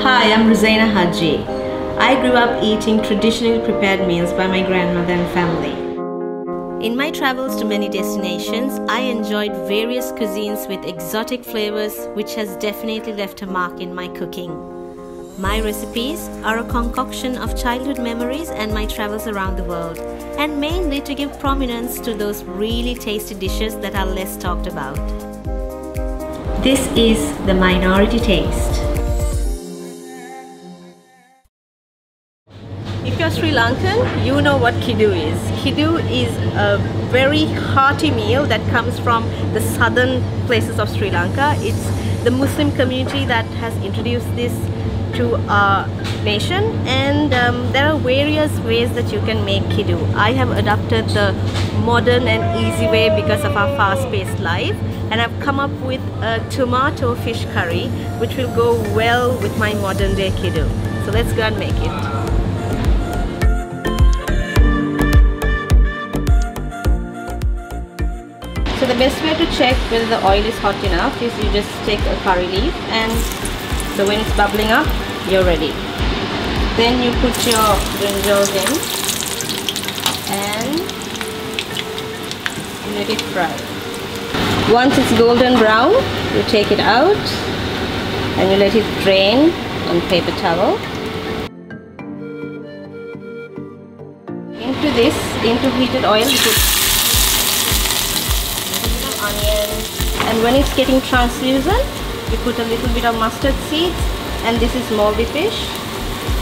Hi, I'm Rosaina Haji. I grew up eating traditionally prepared meals by my grandmother and family. In my travels to many destinations, I enjoyed various cuisines with exotic flavors, which has definitely left a mark in my cooking. My recipes are a concoction of childhood memories and my travels around the world, and mainly to give prominence to those really tasty dishes that are less talked about. This is the minority taste. If you're Sri Lankan, you know what kiddu is. Kiddu is a very hearty meal that comes from the southern places of Sri Lanka. It's the Muslim community that has introduced this to our nation, and there are various ways that you can make kiddu. I have adopted the modern and easy way because of our fast-paced life, and I've come up with a tomato fish curry which will go well with my modern day kiddu. So let's go and make it. So the best way to check whether the oil is hot enough is you just take a curry leaf, and so when it's bubbling up, you're ready. Then you put your brinjals in and let it fry. Once it's golden brown, you take it out and you let it drain on paper towel. Into heated oil, you put onion, and when it's getting translucent, you put a little bit of mustard seeds, and this is moldy fish.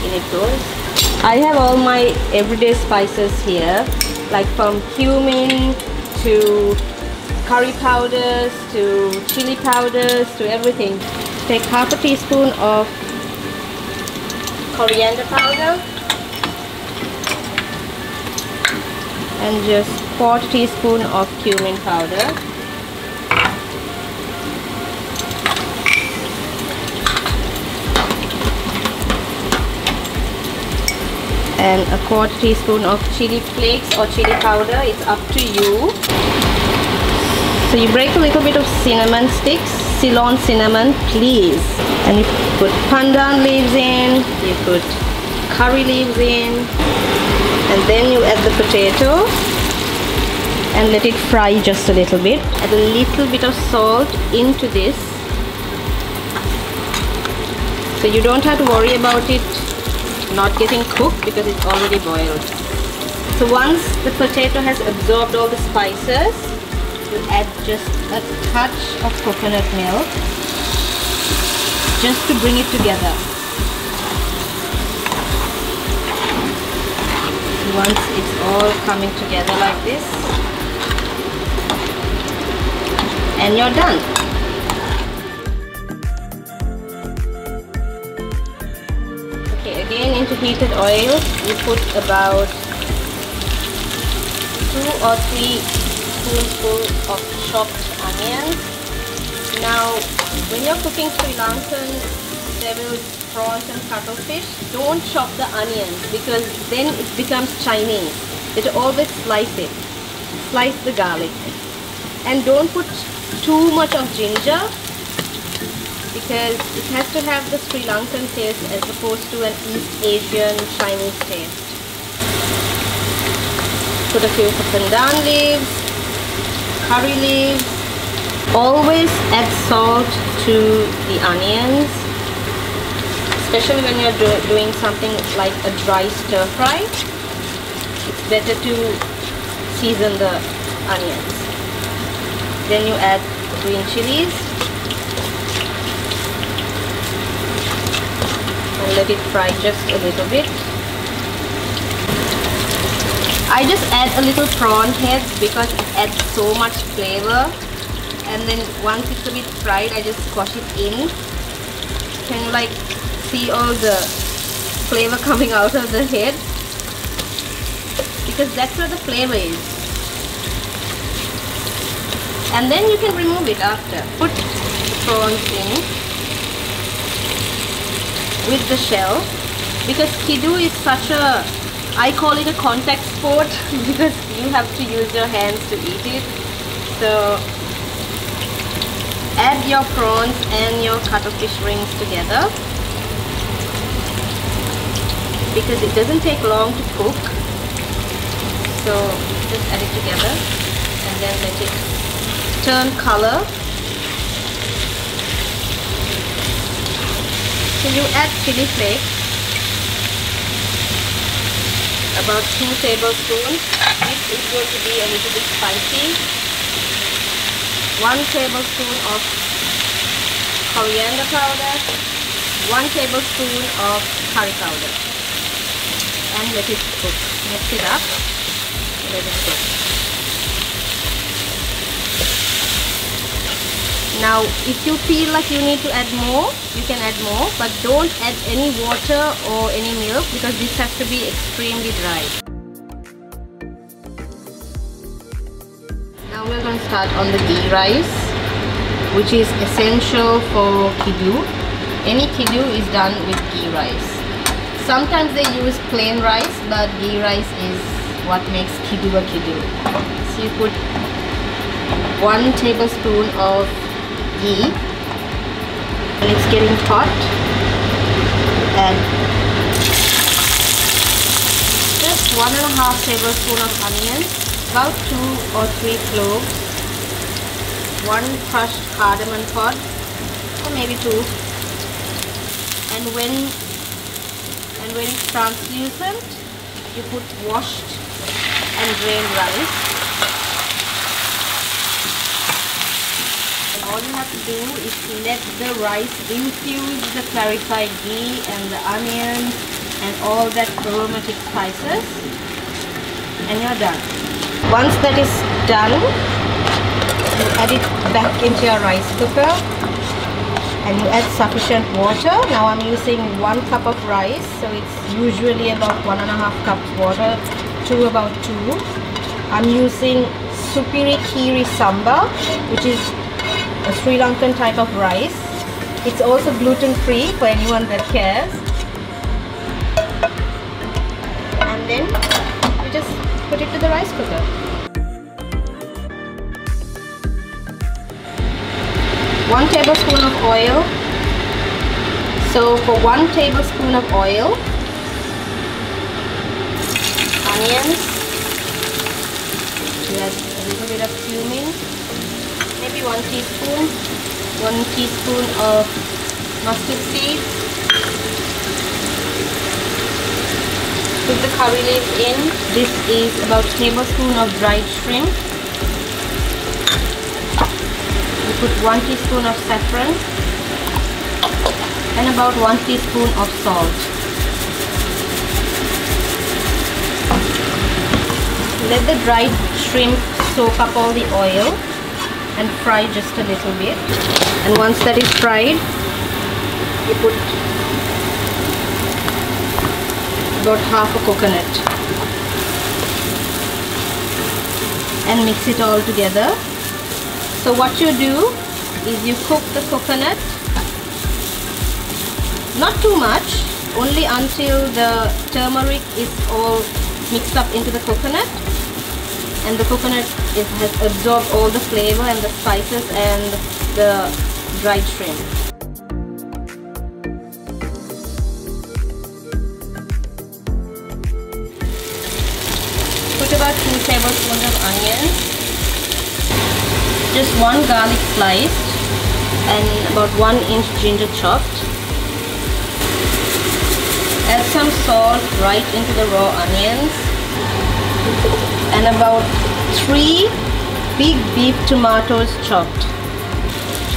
In it goes. I have all my everyday spices here, like from cumin to curry powders to chili powders to everything. Take half a teaspoon of coriander powder and just 1/4 teaspoon of cumin powder. And a 1/4 teaspoon of chili flakes or chili powder. It's up to you. So you break a little bit of cinnamon sticks, Ceylon cinnamon, please. And you put pandan leaves in, you put curry leaves in, and then you add the potato and let it fry just a little bit. Add a little bit of salt into this. So you don't have to worry about it not getting cooked because it's already boiled. So once the potato has absorbed all the spices, you add just a touch of coconut milk just to bring it together. So once it's all coming together like this, and you're done. Again, into heated oil, you put about 2 or 3 spoonfuls of chopped onions. Now, when you're cooking Sri Lankan deviled prawns and cuttlefish, don't chop the onions because then it becomes Chinese. You always slice it. Slice the garlic. And don't put too much of ginger, because it has to have the Sri Lankan taste as opposed to an East Asian Chinese taste. Put a few pandan leaves, curry leaves. Always add salt to the onions, especially when you're doing something like a dry stir fry. It's better to season the onions. Then you add green chilies. And let it fry just a little bit. I just add a little prawn head because it adds so much flavor, and then once it's a bit fried, I just squash it in. Can you like see all the flavor coming out of the head? Because that's where the flavor is. And then you can remove it after. Put the prawns in with the shell, because kiddu is such a, I call it a contact sport because you have to use your hands to eat it. So add your prawns and your cuttlefish rings together because it doesn't take long to cook. So just add it together and then let it turn color. So you add chili flakes, about 2 tablespoons. This is going to be a little bit spicy. 1 tablespoon of coriander powder, 1 tablespoon of curry powder, and let it cook. Mix it up, let it cook. Now if you feel like you need to add more, you can add more, but don't add any water or any milk because this has to be extremely dry. Now we're going to start on the ghee rice, which is essential for kiddu. Any kiddu is done with ghee rice. Sometimes they use plain rice, but ghee rice is what makes kiddu a kiddu. So you put 1 tablespoon of ghee, and it's getting hot, and just 1.5 tablespoon of onions, about 2 or 3 cloves, 1 crushed cardamom pod, or maybe 2, and when it's translucent, you put washed and drained rice. All you have to do is let the rice infuse the clarified ghee and the onions and all that aromatic spices, and you're done. Once that is done, you add it back into your rice cooker and you add sufficient water. Now I'm using 1 cup of rice, so it's usually about 1.5 cups water to about 2. I'm using Supiri samba, which is a Sri Lankan type of rice. It's also gluten free for anyone that cares. And then you just put it to the rice cooker. One tablespoon of oil. So for 1 tablespoon of oil, onions, you add a little bit of cumin, maybe 1 teaspoon, 1 teaspoon of mustard seeds. Put the curry leaves in. This is about a tablespoon of dried shrimp. You put 1 teaspoon of saffron and about 1 teaspoon of salt. Let the dried shrimp soak up all the oil and fry just a little bit, and once that is fried, you put about half a coconut and mix it all together. So what you do is you cook the coconut, not too much, only until the turmeric is all mixed up into the coconut and the coconut has absorbed all the flavor and the spices and the dried shrimp. Put about 2 tablespoons of onions, just 1 garlic sliced, and about 1 inch ginger chopped. Add some salt right into the raw onions, and about 3 big beef tomatoes chopped,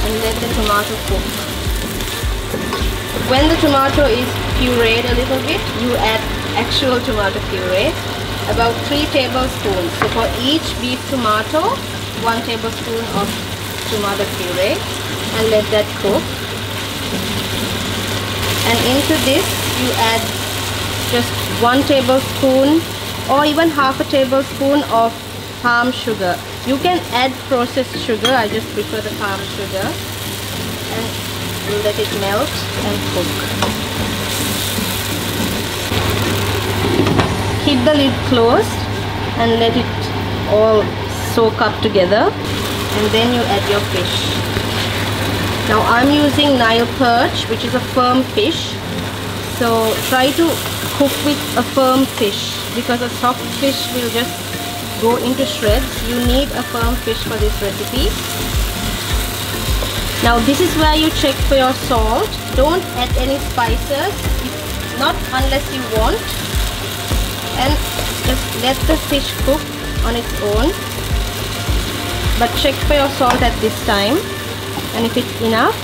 and let the tomato cook. When the tomato is pureed a little bit, you add actual tomato puree, about 3 tablespoons. So for each beef tomato, 1 tablespoon of tomato puree, and let that cook. And into this you add just 1 tablespoon or even half a tablespoon of palm sugar. You can add processed sugar, I just prefer the palm sugar, and let it melt and cook. Keep the lid closed and let it all soak up together, and then you add your fish. Now I'm using Nile perch, which is a firm fish, So try to cook with a firm fish, because a soft fish will just go into shreds. You need a firm fish for this recipe. Now this is where you check for your salt. Don't add any spices, not unless you want, and just let the fish cook on its own. But check for your salt at this time, and if it's enough,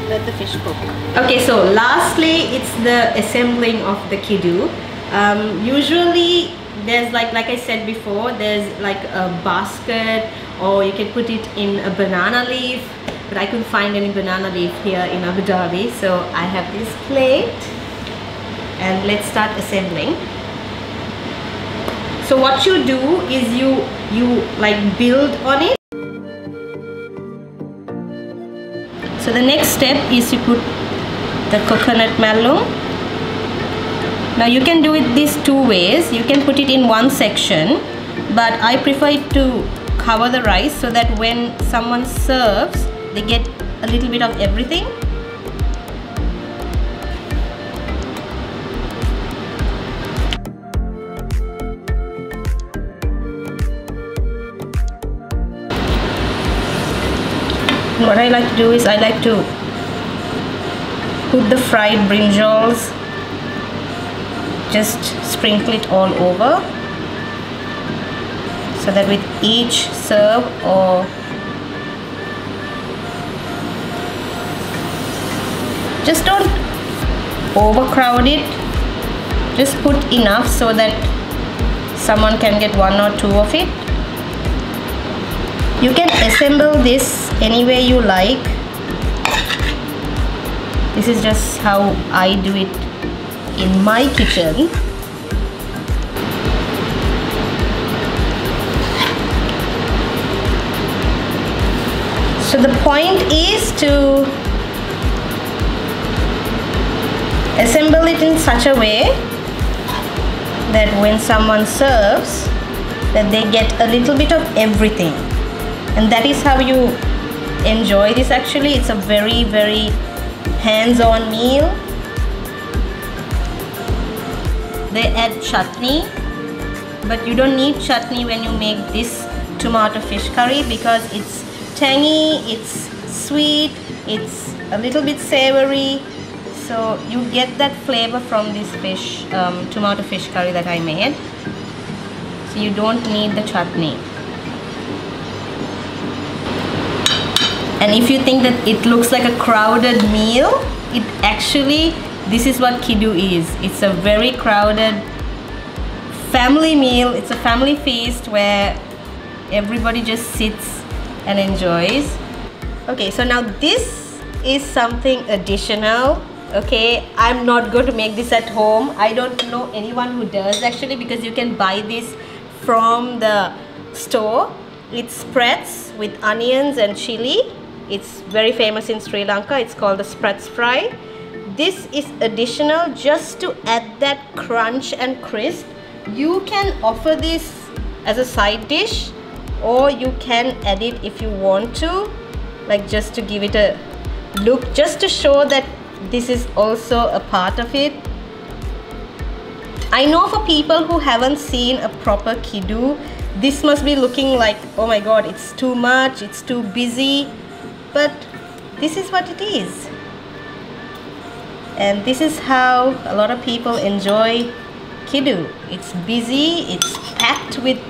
let the fish cook. Okay, so lastly, it's the assembling of the kiddu. Usually there's like I said before, there's like a basket, or you can put it in a banana leaf, but I couldn't find any banana leaf here in Abu Dhabi, so I have this plate, and let's start assembling. So what you do is you like build on it. So the next step is you put the coconut mallum. Now you can do it these two ways. You can put it in one section, but I prefer it to cover the rice so that when someone serves, they get a little bit of everything. What I like to do is I like to put the fried brinjals, just sprinkle it all over, so that with each serve, or just don't overcrowd it, just put enough so that someone can get one or two of it. You can assemble this any way you like. This is just how I do it in my kitchen. So the point is to assemble it in such a way that when someone serves, that they get a little bit of everything. And that is how you enjoy this. Actually, it's a very, very hands-on meal. They add chutney, but you don't need chutney when you make this tomato fish curry, because it's tangy, it's sweet, it's a little bit savory. So you get that flavor from this fish, tomato fish curry that I made. So you don't need the chutney. And if you think that it looks like a crowded meal, it actually, this is what kiddu is. It's a very crowded family meal. It's a family feast where everybody just sits and enjoys. Okay, so now this is something additional. Okay, I'm not going to make this at home. I don't know anyone who does actually, because you can buy this from the store. It's spreads with onions and chili. It's very famous in Sri Lanka. It's called the spreads fry. This is additional just to add that crunch and crisp. You can offer this as a side dish, or you can add it if you want to, like just to give it a look, just to show that this is also a part of it. I know for people who haven't seen a proper kiddu, this must be looking like, oh my god, it's too much, it's too busy. But this is what it is. And this is how a lot of people enjoy kiddu. It's busy, it's packed with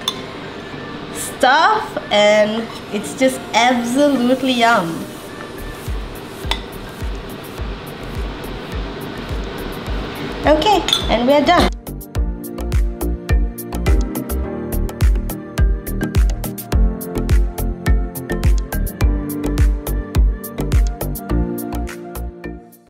stuff, and it's just absolutely yum. Okay, and we're done.